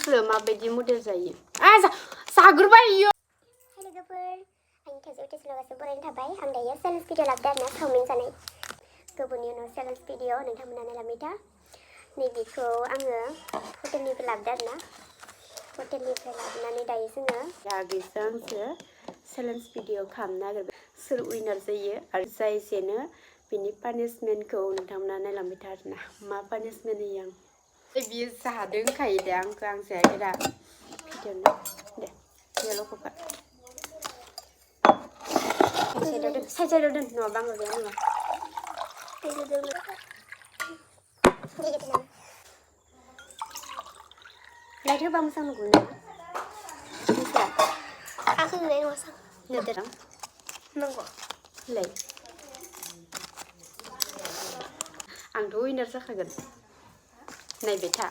सोर माबायदि मडेल जायो जाग्रोबाय इयो लोगोफोर आंनि थाइजौ टेस्टल' गासैबो बरायनो थाबाय आं दायो चेलेन्ज भिडिअ लाबोदों आरोना चावमिन जानाय गोबावनि उनाव चेलेन्ज भिडिअ नोंथांमोना नायलांबाय नैबेखौ आङो हटेलनिफ्राय लाबोदों आरोना हटेलनिफ्राय लाबोनानै दायो जोङो दागैसो आंसो चेलेन्ज भिडिअ खालामनो नागिरबाय सोर उइनार जायो आरो जाय जेनो बिनि पानिशमेन्टखौ नोंथांमोना नायलांबाय था आरोना मा पानिशमेन्ट होयो आं बियो जादों होनखायो दे आं जायाखै दा भिडिअनो दे बेयाव लखबा साइडआव दोन नङाबा आं माबाया नङा लाइट होबा मोजां नुगोन ना आंखौ नुनाय नङा नुदों नंगौ लाइ आंथ' उइनार जाखागोन नायबाय था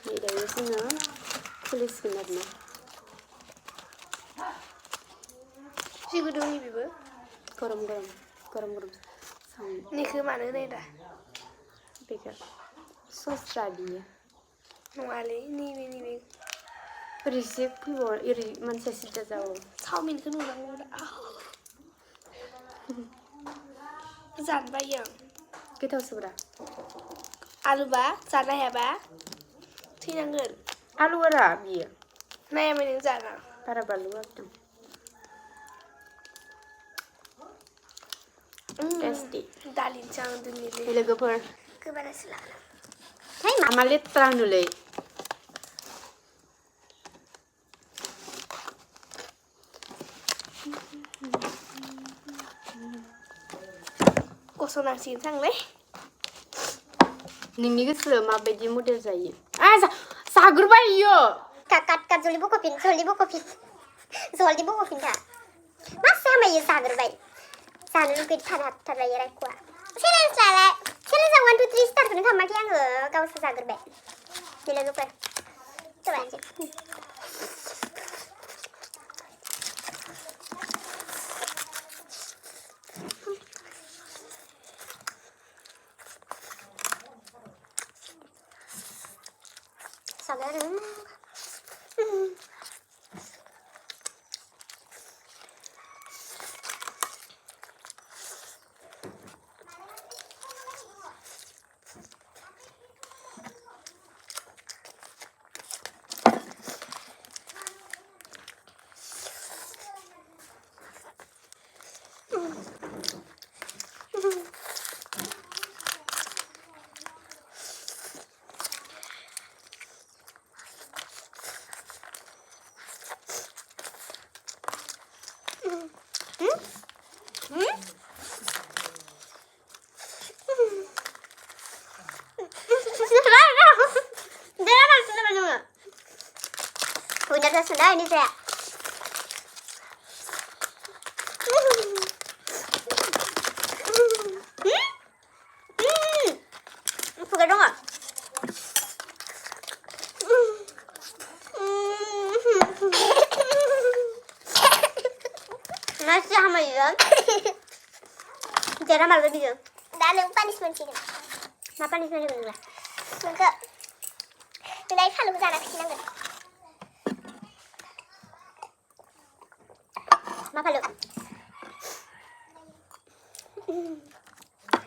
नै दायो जोङो खुलिसिगोन आरोना जेबो दं बेबो गरम निखौ मानो होनाय दा बेखौ सस्रा बियो नङालै नैबे ओरैसो फैबाव ओरै मानसिया सिदा जाबावो चावमिनखौ नुनांगौ दा जानो बायो आं गोथावसोब्रा आलुबा जानो हायाबा थैनांगोन आलु आरा बियो नायामोन नों जाना बारा बानलु होआखै टेस्टि दालिजों आं दोननिलै लोगोफोर गोबारासो लागोन है मा लेथ्रा नुलै गसंनांसिगोन थांलै नोंनि गोसो माबायदि मडेल जायो जाग्रोबाय इयो काट जल्दी बख'फिन था मासे हामायो जाग्रोबाय जानो लुगैथारबाय रायख'आ चेलेन्ज लालाय चेलेन्जआ 1 2 3 स्टारखौनो खालामाखै आङो गावसो जाग्रोबाय बे लोगोफोर जाबायसै sabar udah sudah ini saya buka dong masih sama ya jarang malu dia dah lu punishment sih apa punishment itu lah enggak tidak kalau jalan ke siniมาพะลุ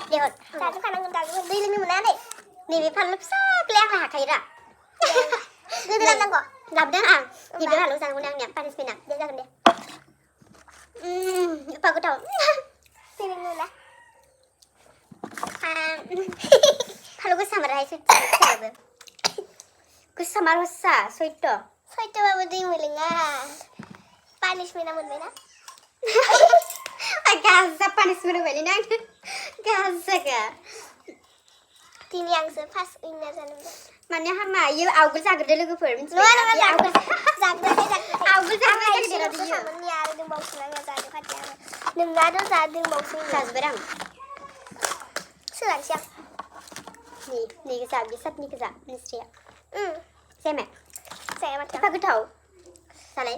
เดี๋ยวจ่ายทุกคนนั่งกันจ่ายทุกคนดีเลยมีหมดแล้วนี่นี่มีพันลูกซากเลี้ยงหาใครด่ะคือจะรับก่อนรับได้อ่ะหยิบได้หาลูกซากคนนั่งเนี่ยปานิสเป็นอ่ะเดี๋ยวจะกันเดี๋ยวปากกูต่อดีเลยมีแล้วพันลูกก็สามารถให้สุดจริงใช่ไหมกูสามารถว่าสวยตัวมาดีมือเลยง่ะปานิสเป็นอะไรมั้ยนะGasa punishment beli nang. Gasa ka. Tini yang sepas ini sana. Mana hama you augul zagur dulu ke firm. Lu ada augul zagur. Augul zagur dia ada dia. Ni ada di box nang zagur kat dia. Ning ada zagur box ni. Zagur berang. Sudah siap. Ni ke zagur sat ni ke zagur ni siap. Sama. Sama macam. Aku tahu. Salah.